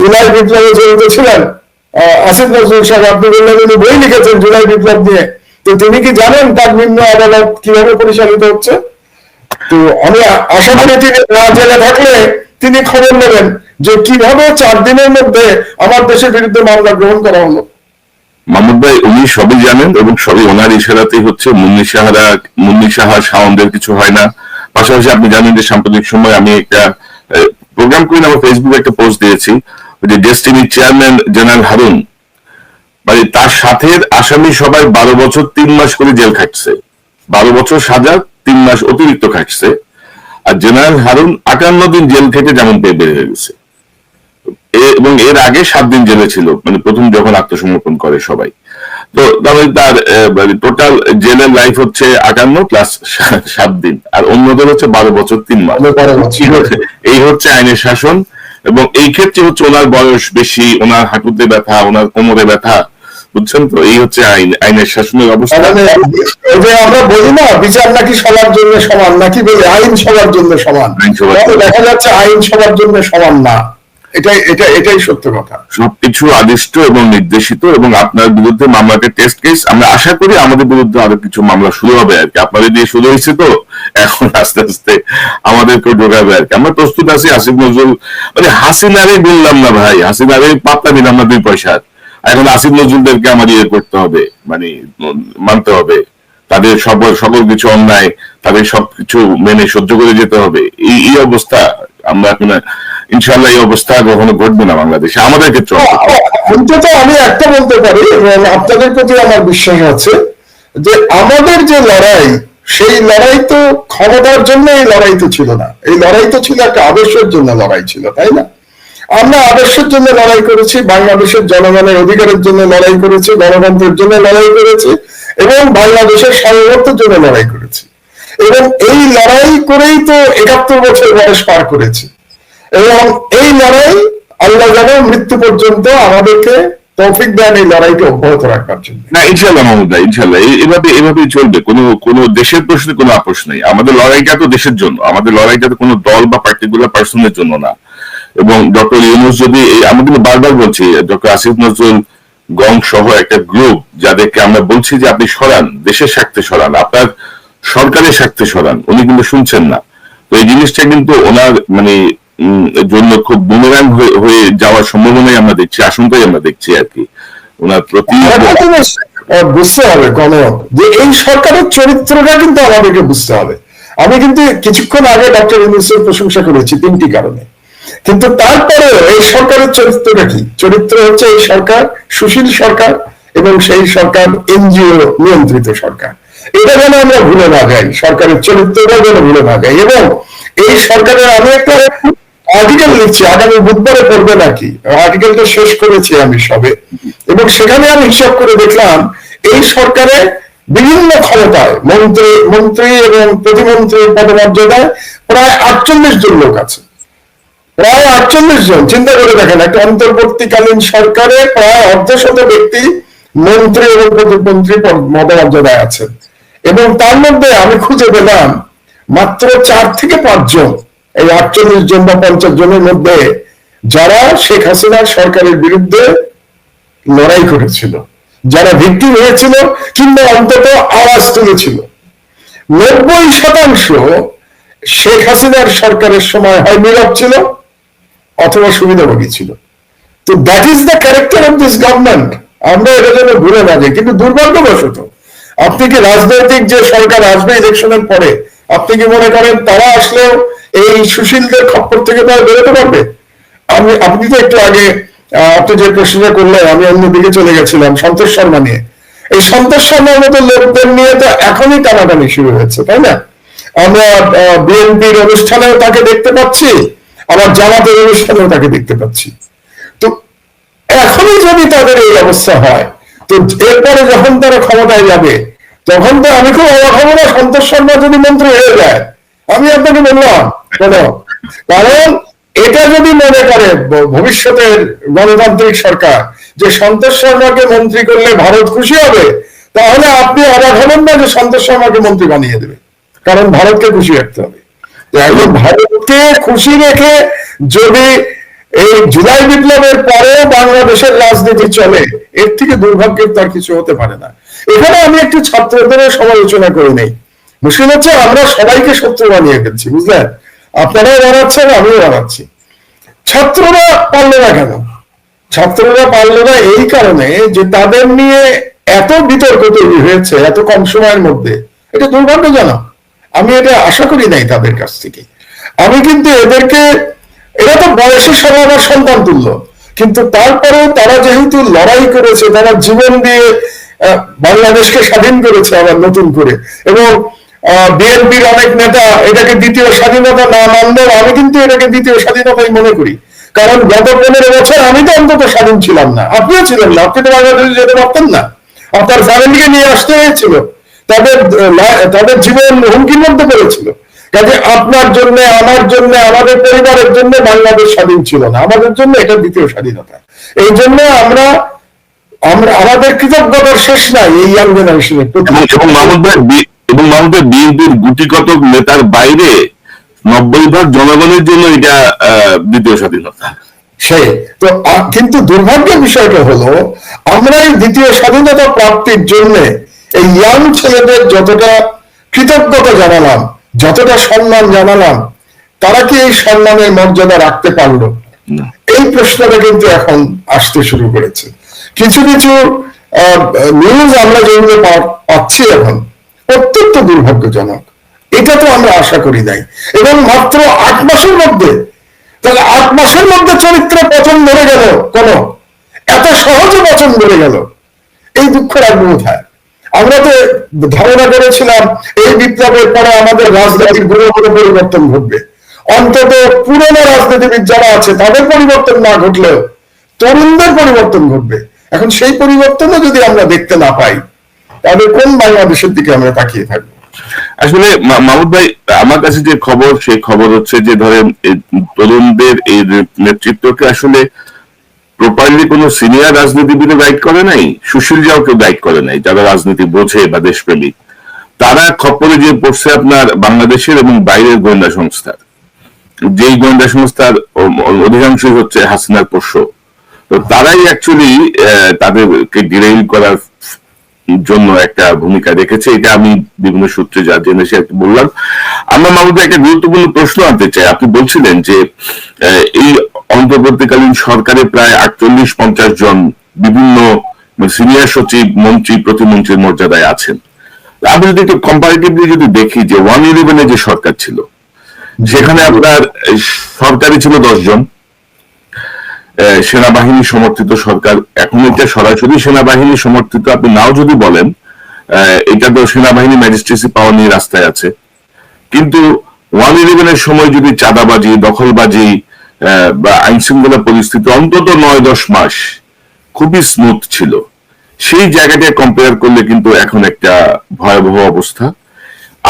জুলাই বিপ্লবে জড়িত ছিলেন আসিফ নজরুল সাহেব, আপনি বললেন উনি বই লিখেছেন জুলাই বিপ্লব নিয়ে, তো তিনি কি জানেন তার নিম্ন আদালত কিভাবে পরিচালিত হচ্ছে? তো আমি আশা করি তিনি না জেলে থাকলে তিনি খবর নেবেন যে কিভাবে 4 দিনের মধ্যে আমার দেশের বিরুদ্ধে মামলা গ্রহণ করা হলো। মাহমুদ ভাই উনি সবই জানেন এবং সবই ওনার ইশারাতেই হচ্ছে। মুন্নি সাহা শাওনদের কিছু হয় না। পাশাপাশি আপনি জানেন যে সাম্প্রতিক সময় আমি একটা প্রোগ্রাম করে আমার ফেসবুকে একটা পোস্ট দিয়েছি, যে ডেস্টিনি চেয়ারম্যান জেনারেল হারুন, মানে তার সাথে আসামি সবাই 12 বছর 3 মাস করে জেল খাটছে, 12 বছর সাজা 3 মাস অতিরিক্ত খাটছে। আর জেনারেল হারুন 58 দিন জেল থেকে যেমন পেয়ে বের হয়ে গেছে, এবং এর আগে 7 দিন জেলে ছিল, মানে প্রথম যখন আত্মসমর্পণ করে সবাই। তো তাহলে তার টোটাল জেলের লাইফ হচ্ছে 58 প্লাস 7 দিন, আর অন্যদের হচ্ছে 12 বছর 3 মাস। এই হচ্ছে আইনের শাসন। এবং এই ক্ষেত্রে হচ্ছে ওনার বয়স বেশি, ওনার হাঁটুতে ব্যথা, ওনার কোমরে ব্যথা, বুঝছেন তো? এই হচ্ছে আইনের শাসনের অবস্থা। আমরা বলি না বিচার নাকি সবার জন্য সমান, নাকি বলি আইন সবার জন্য সমান, দেখা যাচ্ছে আইন সবার জন্য সমান না। এটাই সত্য কথা। সবকিছু আদিষ্ট এবং নির্দেশিত, এবং আপনার বিরুদ্ধে মামলাটা টেস্ট কেস। আমরা আশা করি আমাদের বিরুদ্ধে আরো কিছু মামলা শুরু হবে আর কি। আপনাদের দিয়ে শুরু হয়েছে, তো এখন আস্তে আস্তে আমাদেরকে ঢোকাবে আর কি। আমরা প্রস্তুত আছি। আসিফ নজরুল মানে হাসিনারে বললাম না ভাই, হাসিনারে পাত্তা দিলাম না 2 পয়সার। এখন আসিফ নজরুলদেরকে আমার ইয়ে করতে হবে, মানে মানতে হবে তাদের সকল কিছু অন্যায়, তাদের সবকিছু মেনে সহ্য করে যেতে হবে। এই অবস্থা আমরা এখন ইনশাআল্লাহ এই অবস্থা কখনো ঘটবে না বাংলাদেশে, আমাদের ক্ষেত্রে অন্তত। আমি একটা বলতে পারি, আপনাদের প্রতি আমার বিশ্বাস আছে যে আমাদের যে লড়াই, সেই লড়াই তো ক্ষমতার জন্য এই লড়াই তো ছিল না, এই লড়াই তো ছিল একটা আদর্শের জন্য লড়াই ছিল, তাই না? আমরা আদর্শের জন্য লড়াই করেছি, বাংলাদেশের জনগণের অধিকারের জন্য লড়াই করেছি, গণতন্ত্রের জন্য লড়াই করেছি, এবং বাংলাদেশের সার্বভৌমত্বের জন্য লড়াই করেছি। এবং এই লড়াই করেই তো 71 বছর বয়স পার করেছি। এবং এই লড়াই আল্লাহ জানে মৃত্যু পর্যন্ত আমাদেরকে তৌফিক দেন এই লড়াইকে অব্যাহত রাখার জন্য। না, ইনশাআল্লাহ মাহমুদা, ইনশাআল্লাহ এভাবেই চলবে। কোনো দেশের প্রশ্নে কোনো আপোষ নেই। আমাদের লড়াইটা তো দেশের জন্য, আমাদের লড়াইটা তো কোনো দল বা পার্টিকুলার পার্সনের জন্য না। এবং ডক্টর ইউনূস যদি, আমরা কিন্তু বারবার বলছি, ডক্টর আসিফ নজরুল গং সহ একটা গ্রুপ, যাদেরকে আমরা বলছি যে আপনি সরান, দেশের স্বার্থে সরান, আপনার সরকারের স্বার্থে সরান, উনি কিন্তু শুনছেন না। তো এই জিনিসটা কিন্তু ওনার মানে জন্য খুব বুমেরাং হয়ে যাওয়ার সম্ভাবনাই আমরা দেখছি, আশঙ্কাই আমরা দেখছি আর কি ওনার প্রতি। বুঝতে হবে যে এই সরকারের চরিত্রটা কিন্তু আমাদেরকে বুঝতে হবে। আমি কিন্তু কিছুক্ষণ আগে ডক্টর ইউনূসের প্রশংসা করেছি 3টি কারণে, কিন্তু তারপরে এই সরকারের চরিত্রটা কি? চরিত্র হচ্ছে এই সরকার সুশীল সরকার, এবং সেই সরকার এনজিও নিয়ন্ত্রিত সরকার। এটা যেন আমরা ভুলে না যাই, সরকারের চরিত্রটা যেন ভুলে না যাই। এবং এই সরকারের আমি একটা আর্টিকেল লিখছি, আগামী বুধবারে পড়বে নাকি, আর্টিকেলটা শেষ করেছি আমি সবে, এবং সেখানে আমি হিসাব করে দেখলাম এই সরকারে বিভিন্ন ক্ষমতায় মন্ত্রী এবং প্রতিমন্ত্রীর পদমর্যাদায় প্রায় 48 জন লোক আছে, প্রায় 48 জন। চিন্তা করে দেখেন, একটা অন্তর্বর্তীকালীন সরকারে প্রায় 1/2 ব্যক্তি মন্ত্রী এবং প্রতিমন্ত্রী পদমর্যাদায় আছেন। এবং তার মধ্যে আমি খুঁজে পেলাম মাত্র 4 থেকে 5 জন, এই 48 জন বা 50 জনের মধ্যে, যারা শেখ হাসিনার সরকারের বিরুদ্ধে লড়াই করেছিল, যারা ভিক্টিম হয়েছিল, কিংবা অন্তত আওয়াজ তুলেছিল। 90% শেখ হাসিনার সরকারের সময় হয় নীরব ছিল অথবা সুবিধাভোগী ছিল। তো that is the character of this government. আমরা এটা যেন ভুলে না যাই। কিন্তু দুর্ভাগ্যবশত আপনি কি রাজনৈতিক যে সরকার আসবে ইলেকশনের পরে, আপনি কি মনে করেন তারা আসলেও এই সুশীলদের খপ্পর থেকে তারা বেরোতে পারবে? আপনি তো একটু আগে আপনি যে প্রশ্নটা করলেন, আমি অন্যদিকে চলে গেছিলাম সন্তোষ শর্মা নিয়ে। এই সন্তোষ শর্মার মতো লোকদের নিয়ে তো এখনই টানাটানি শুরু হয়েছে, তাই না? আমরা বিএনপির অনুষ্ঠানেও তাকে দেখতে পাচ্ছি, আবার জামাতের অনুষ্ঠানেও তাকে দেখতে পাচ্ছি। তো এখনই যদি তাদের এই অবস্থা হয়, তো এরপরে যখন তারা ক্ষমতায় যাবে, তখন তো আমি খুব অবাক হবো না সন্তোষ শর্মা যদি মন্ত্রী হয়ে যায়। আমি আপনাকে বললাম কারণ এটা যদি মনে করে ভবিষ্যতের গণতান্ত্রিক সরকার যে সন্তোষ শর্মাকে মন্ত্রী করলে ভারত খুশি হবে, তাহলে আপনি অবাক হবেন না যে সন্তোষ শর্মাকে মন্ত্রী বানিয়ে দেবে, কারণ ভারতকে খুশি রাখতে হবে। এখন ভারতকে খুশি রেখে যদি এই জুলাই বিপ্লবের পরেও বাংলাদেশের রাজনীতি চলে, এর থেকে দুর্ভাগ্যের তার কিছু হতে পারে না। এখানে আমি একটু ছাত্রদের সমালোচনা করে নেই। মুশকিল হচ্ছে আমরা সবাইকে শত্রু বানিয়ে ফেলছি, বুঝলেন? আপনারাও বানাচ্ছেন, আমিও বানাচ্ছি। ছাত্ররা পারলো না কেন? ছাত্ররা পারলো না এই কারণে যে তাদের নিয়ে এত বিতর্ক তৈরি হয়েছে এত কম সময়ের মধ্যে। এটা দুর্ভাগ্যজনক। আমি এটা আশা করি নাই তাদের কাছ থেকে। আমি কিন্তু এদেরকে, এরা তো বয়সের সময় আমার সন্তান তুল্য, কিন্তু তারপরেও তারা যেহেতু লড়াই করেছে, তারা জীবন দিয়ে বাংলাদেশকে স্বাধীন করেছে আবার নতুন করে, এবং বিএনপির অনেক নেতা এটাকে দ্বিতীয় স্বাধীনতা না মানলেও আমি কিন্তু এটাকে দ্বিতীয় স্বাধীনতাই মনে করি। কারণ গত 15 বছর আমি তো অন্তত স্বাধীন ছিলাম না, আপনিও ছিলেন না, আপনি তো বাংলাদেশে যেতে পারতেন না, আপনার ফ্যামিলিকে নিয়ে আসতে হয়েছিল, তাদের জীবন হুমকির মধ্যে পড়েছিল। কাজে আপনার জন্য, আমার জন্য, আমাদের পরিবারের জন্য বাংলাদেশ স্বাধীন ছিল না, আমাদের জন্য এটা দ্বিতীয় স্বাধীনতা। এই জন্য আমরা আমাদের কৃতজ্ঞতার শেষ নাই এই ইয়াং জেনারেশনের প্রতি। এবং মাহমুদ বিএনপির গুটিকত নেতার বাইরে 90% জনগণের জন্য এটা দ্বিতীয় স্বাধীনতা। সেই তো, কিন্তু দুর্ভাগ্যের বিষয়টা হলো আমরা এই দ্বিতীয় স্বাধীনতা প্রাপ্তির জন্য এই ইয়াং ছেলেদের যতটা কৃতজ্ঞতা জানালাম, যতটা সম্মান জানালাম, তারা কি এই সম্মানের মর্যাদা রাখতে পারলো? এই প্রশ্নটা কিন্তু এখন আসতে শুরু করেছে। কিছু কিছু নিউজ আমরা যেগুলো পাচ্ছি এখন অত্যন্ত দুর্ভাগ্যজনক। এটা তো আমরা আশা করি নাই। এবং মাত্র 8 মাসের মধ্যে, তাহলে 8 মাসের মধ্যে চরিত্র পতন ধরে গেল, কোন এত সহজে পতন ধরে গেল, এই দুঃখ রাখবো কোথায়? আমরা তো ধারণা করেছিলাম এই বিপ্লবের পরে আমাদের রাজনৈতিক গুণগত পরিবর্তন ঘটবে, অন্তত পুরনো রাজনীতিবিদ যারা আছে তাদের পরিবর্তন না ঘটলেও তরুণদের পরিবর্তন ঘটবে। এখন সেই পরিবর্তনও যদি আমরা দেখতে না পাই, তাহলে কোন বাংলাদেশের দিকে আমরা তাকিয়ে থাকবো? আসলে মাহমুদ ভাই, আমার কাছে যে খবর, সেই খবর হচ্ছে যে ধরেন তরুণদের এই নেতৃত্বকে আসলে প্রপারলি কোন সিনিয়র রাজনীতিবিদ গাইড করে নাই, সুশীল যাও কেউ গাইড করে নাই, যারা রাজনীতি বোঝে বা দেশপ্রেমী। তারা খপ্পরে যে পড়ছে আপনার বাংলাদেশের এবং বাইরের গোয়েন্দা সংস্থার, যেই গোয়েন্দা সংস্থার অধিকাংশই হচ্ছে হাসিনার পোষ্য। তো তারাই অ্যাকচুয়ালি তাদেরকে ডিরেইল করার জন্য একটা ভূমিকা রেখেছে। এটা আমি বিভিন্ন সূত্রে যা জেনেছি আর কি বললাম। আমরা মাহমুদ একটা গুরুত্বপূর্ণ প্রশ্ন আনতে চাই। আপনি বলছিলেন যে এই অন্তর্বর্তীকালীন সরকারে প্রায় 48-50 জন বিভিন্ন সিনিয়র সচিব, মন্ত্রী, প্রতিমন্ত্রীর মর্যাদায় আছেন। আমি যদি একটু কম্পারেটিভলি যদি দেখি যে 111-এ যে সরকার ছিল, সেখানে আপনার সরকারি ছিল 10 জন, সেনাবাহিনী সমর্থিত সরকার। এখন এটা সরাসরি সেনাবাহিনী সমর্থিত আপনি নাও যদি বলেন, এটা তো সেনাবাহিনী ম্যাজিস্ট্রেসি পাওয়ার নিয়ে রাস্তায় আছে। কিন্তু 111-এর সময় যদি চাঁদাবাজি, দখলবাজি বা আইন শৃঙ্খলা পরিস্থিতি অন্তত 9-10 মাস খুবই স্মুথ ছিল, সেই জায়গাটা কম্পেয়ার করলে কিন্তু এখন একটা ভয়াবহ অবস্থা।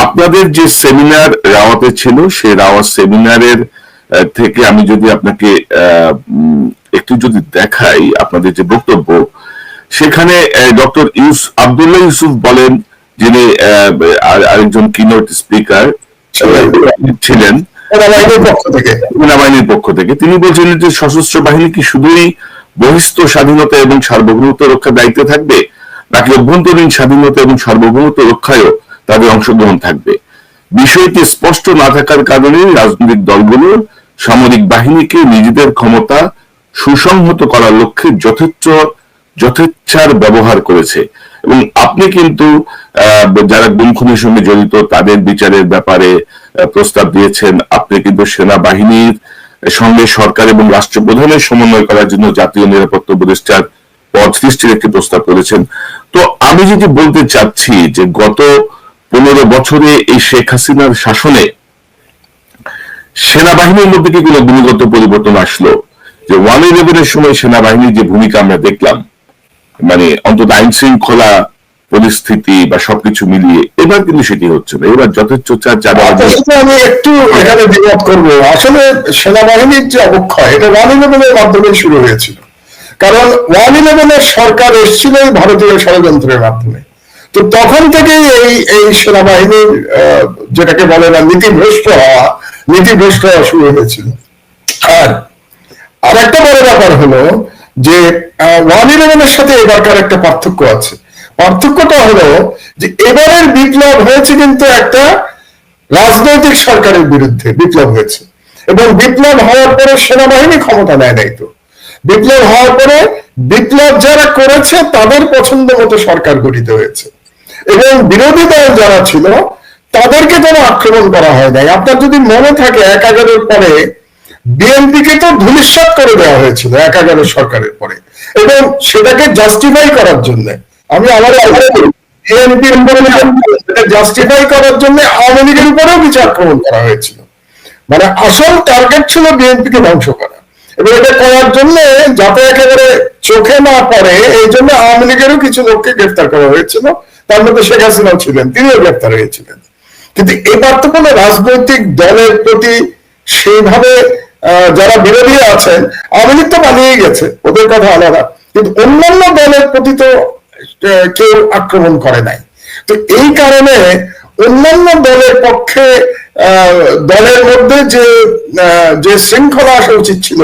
আপনাদের যে সেমিনার রাওয়াতে ছিল, সেই রাওয়াত সেমিনারের থেকে আমি যদি আপনাকে একটু যদি দেখাই আপনাদের যে বক্তব্য, সেখানে ডক্টর আব্দুল্লাহ ইউসুফ বলেন, যিনি আরেকজন কিনোট স্পিকার ছিলেন সেনাবাহিনীর পক্ষ থেকে, তিনি বলছেন যে সশস্ত্র বাহিনী কি শুধুই বহিস্থ স্বাধীনতা এবং সার্বভৌমত্ব রক্ষার দায়িত্বে থাকবে, নাকি অভ্যন্তরীণ স্বাধীনতা এবং সার্বভৌমত্ব রক্ষায়ও তাদের অংশগ্রহণ থাকবে? বিষয়টি স্পষ্ট না থাকার কারণে রাজনৈতিক দলগুলো সামরিক বাহিনীকে নিজেদের ক্ষমতা সুসংহত করার লক্ষ্যে যথেচ্ছার ব্যবহার করেছে। এবং আপনি কিন্তু যারা গুম খুনের সঙ্গে জড়িত তাদের বিচারের ব্যাপারে প্রস্তাব দিয়েছেন। আপনি কিন্তু সেনাবাহিনীর সঙ্গে সরকার এবং রাষ্ট্রপ্রধানের সমন্বয় করার জন্য জাতীয় নিরাপত্তা উপদেষ্টার পদ সৃষ্টির একটি প্রস্তাব করেছেন। তো আমি যদি বলতে চাচ্ছি যে গত 15 বছরে এই শেখ হাসিনার শাসনে সেনাবাহিনীর মধ্যে কি কোনো গুণগত পরিবর্তন আসলো? যে 111-এর সময় সেনাবাহিনীর যে ভূমিকা আমরা দেখলাম, মানে অন্তত আইন শৃঙ্খলা পরিস্থিতি বা সবকিছু মিলিয়ে, এবার কিন্তু সেটি হচ্ছে না। এবার যথেচ্ছ আমি একটু এখানে দ্বিমত করবো। আসলে সেনাবাহিনীর যে অবক্ষয়, এটা 111-এর মাধ্যমে শুরু হয়েছিল। কারণ 111-এর সরকার এসেছিল ভারতীয় ষড়যন্ত্রের মাধ্যমে। তো তখন থেকেই এই সেনাবাহিনীর যেটাকে বলে না নীতিভ্রষ্ট হওয়া শুরু হয়েছিল। আর আর একটা বড় ব্যাপার হলো যে 111-এর সাথে এবারকার একটা পার্থক্য আছে। পার্থক্যটা হলো যে এবারের বিপ্লব হয়েছে কিন্তু একটা রাজনৈতিক সরকারের বিরুদ্ধে বিপ্লব হয়েছে, এবং বিপ্লব হওয়ার পরে সেনাবাহিনী ক্ষমতা নেয় নাই। তো বিপ্লব হওয়ার পরে বিপ্লব যারা করেছে তাদের পছন্দ মতো সরকার গঠিত হয়েছে, এবং বিরোধী দল যারা ছিল তাদেরকে কোনো আক্রমণ করা হয় নাই। আপনার যদি মনে থাকে 1/11-এর পরে বিএনপিকে তো ধূলিসাৎ করে দেওয়া হয়েছিল 1/11 সরকারের পরে, এবং সেটাকে জাস্টিফাই করার জন্য আমি আমার বিএনপির উপরে জাস্টিফাই করার জন্য আওয়ামী লীগের উপরেও কিছু আক্রমণ করা হয়েছিল। মানে আসল টার্গেট ছিল বিএনপিকে ধ্বংস করা, এবং এটা করার জন্য যাতে একেবারে চোখে না পড়ে এই জন্য আওয়ামী লীগেরও কিছু লোককে গ্রেফতার করা হয়েছিল, তার মধ্যে শেখ হাসিনাও ছিলেন, তিনিও গ্রেফতার হয়েছিলেন। কিন্তু এবার তো কোনো রাজনৈতিক দলের প্রতি সেইভাবে যারা বিরোধী আছেন, আওয়ামী লীগ তো পালিয়ে গেছে, ওদের কথা আলাদা, কিন্তু অন্যান্য দলের প্রতি তো কেউ আক্রমণ করে নাই। তো এই কারণে অন্যান্য দলের পক্ষে দলের মধ্যে যে শৃঙ্খলা আসা উচিত ছিল,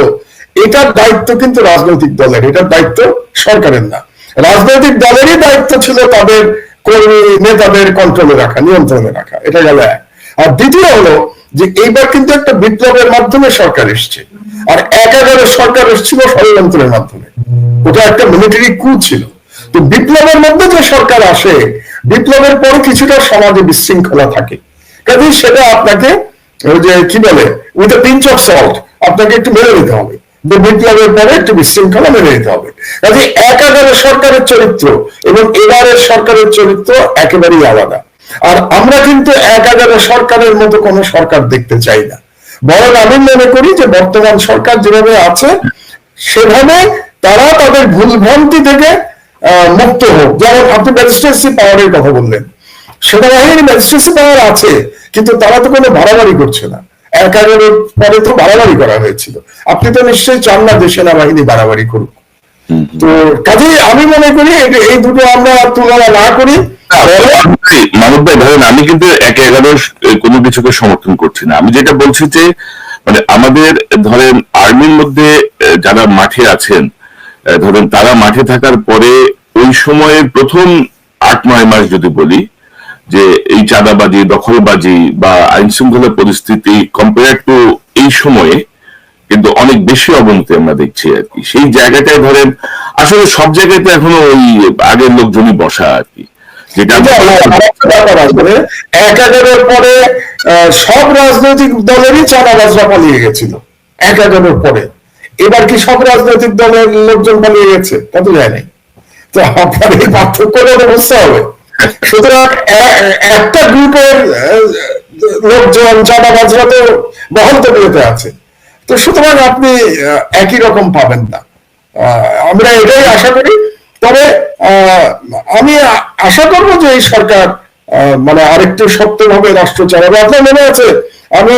এটার দায়িত্ব কিন্তু রাজনৈতিক দলের, এটার দায়িত্ব সরকারের না। রাজনৈতিক দলেরই দায়িত্ব ছিল তাদের কর্মী নেতাদের কন্ট্রোলে রাখা, নিয়ন্ত্রণে রাখা। এটা গেল এক। আর দ্বিতীয় হলো যে এইবার কিন্তু একটা বিপ্লবের মাধ্যমে সরকার এসছে, আর 1/11 সরকার এসেছিল ষড়যন্ত্রের মাধ্যমে, ওটা একটা মিলিটারি কু ছিল। তো বিপ্লবের মধ্যে যে সরকার আসে, বিপ্লবের পরে কিছুটা সমাজে বিশৃঙ্খলা থাকে, কাজে সেটা আপনাকে ওই যে কি বলে with a pinch of salt আপনাকে একটু মেনে নিতে হবে। বিপ্লবের পরে একটু বিশৃঙ্খলা মেনে নিতে হবে। কাজে 1/11 সরকারের চরিত্র এবং এবারের সরকারের চরিত্র একেবারেই আলাদা। আর আমরা কিন্তু 1/11 সরকারের মতো কোন সরকার দেখতে চাই না, বরং আমি মনে করি যে বর্তমান সরকার যেভাবে আছে সেভাবে তারা তাদের ভুলভ্রান্তি থেকে মুক্ত হোক। যেমন আপনি ম্যাজিস্ট্রেসি পাওয়ারের কথা বললেন, সেনাবাহিনীর ম্যাজিস্ট্রেসি পাওয়ার আছে, কিন্তু তারা তো কোনো বাড়াবাড়ি করছে না। 1/11 পরে তো বাড়াবাড়ি করা হয়েছিল, আপনি তো নিশ্চয়ই চান না যে সেনাবাহিনী বাড়াবাড়ি করুক। তো কাজেই আমি মনে করি এই দুটো আমরা তুলনা না করি। মানব ভাই ধরেন আমি কিন্তু 1/11 কোনো কিছুকে সমর্থন করছি না। আমি যেটা বলছি যে মানে আমাদের ধরেন আর্মির মধ্যে যারা মাঠে আছেন, ধরেন তারা মাঠে থাকার পরে ওই সময়ের প্রথম 8-9 মাস যদি বলি যে এই চাঁদাবাজি, দখলবাজি বা আইন শৃঙ্খলা পরিস্থিতি কম্পেয়ার টু এই সময়ে কিন্তু অনেক বেশি অবনতি আমরা দেখছি আর কি। সেই জায়গাটায় ধরেন আসলে সব জায়গাতে এখনো ওই আগের লোকজনই বসা আর কি, যেটা 1/11 পরে সব রাজনৈতিক দলেরই চাঁদাবাজরা পালিয়ে গেছিল 1/11 পরে। এবার কি সব রাজনৈতিক দলের লোকজন পালিয়ে গেছে? তা তো যায় নাই। তো আপনার এই পার্থক্য বুঝতে হবে। সুতরাং একটা গ্রুপের লোকজন চাঁদাবাজরা তো বহল তবিয়তে আছে, তো সুতরাং আপনি একই রকম পাবেন না। আমরা এটাই আশা করি। তবে আমি আশা করবো যে এই সরকার মানে আরেকটু শক্তভাবে রাষ্ট্র চালাবে। আপনার মনে আছে আমি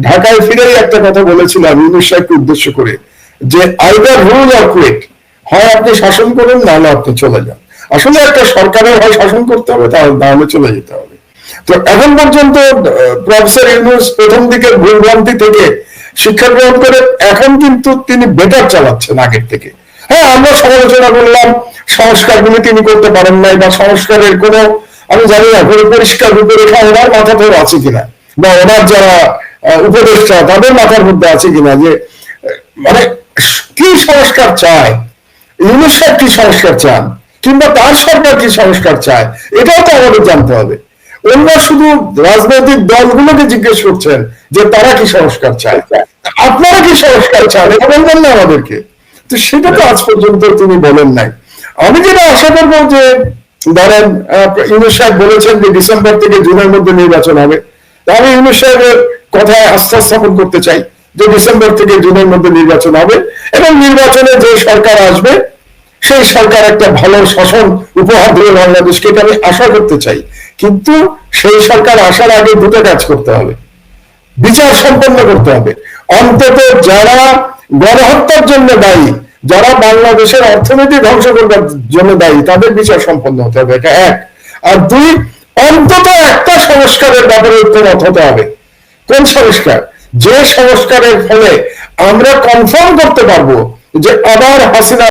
ঢাকায় ফিরেই একটা কথা বলেছিলাম ইউনূস সাহেবকে উদ্দেশ্য করে, যে আইদার রুল অর কুইট, হয় আপনি শাসন করুন নাহলে আপনি চলে যান। আসলে একটা সরকারের হয় শাসন করতে হবে, তাহলে চলে যেতে হবে। তো এখন পর্যন্ত প্রফেসর ইউনূস প্রথম দিকের ভুলভ্রান্তি থেকে শিক্ষা গ্রহণ করে এখন কিন্তু তিনি বেটার চালাচ্ছেন আগের থেকে। হ্যাঁ, আমরা সমালোচনা করলাম সংস্কারগুলি তিনি করতে পারেন নাই, বা সংস্কারের কোনো আমি জানি না কোনো পরিষ্কার রূপরেখা ওনার মাথাতেও আছে কিনা, বা ওনার যারা উপদেষ্টা তাদের মাথার মধ্যে আছে কিনা, যে মানে কি সংস্কার চায় ইউনূস সাহেব, কি সংস্কার চান, কিংবা তার সরকার কি সংস্কার চায়, এটাও তো আমাদের জানতে হবে। ওনারা শুধু রাজনৈতিক দলগুলোকে জিজ্ঞেস করছেন যে তারা কি সংস্কার চায়, আপনারা কি সংস্কার চান এটা বলবেন না আমাদেরকে। তো সেটা তো আজ পর্যন্ত তিনি বলেন নাই। আমি যেটা আশা করবো যে ধরেন ইউনূস সাহেব বলেছেন যে ডিসেম্বর থেকে জুনের মধ্যে নির্বাচন হবে, আমি ইউনূস সাহেবের কথায় আস্থা স্থাপন করতে চাই যে ডিসেম্বর থেকে জুনের মধ্যে নির্বাচন হবে, এবং নির্বাচনে যে সরকার আসবে সেই সরকার একটা ভালো শাসন উপহার দেবে বাংলাদেশকে, এটা আমি আশা করতে চাই। কিন্তু সেই সরকার আসার আগে দুটো কাজ করতে হবে, বিচার সম্পন্ন করতে হবে। অন্তত যারা গণহত্যার জন্য দায়ী, যারা বাংলাদেশের অর্থনীতি ধ্বংস করবার জন্য দায়ী, তাদের বিচার সম্পন্ন হতে হবে, এটা এক। আর দুই, অন্তত একটা সংস্কারের ব্যাপারে ঐক্যমত হতে হবে। কোন সংস্কার? যে সংস্কারের ফলে আমরা কনফার্ম করতে পারবো যে আবার হাসিনা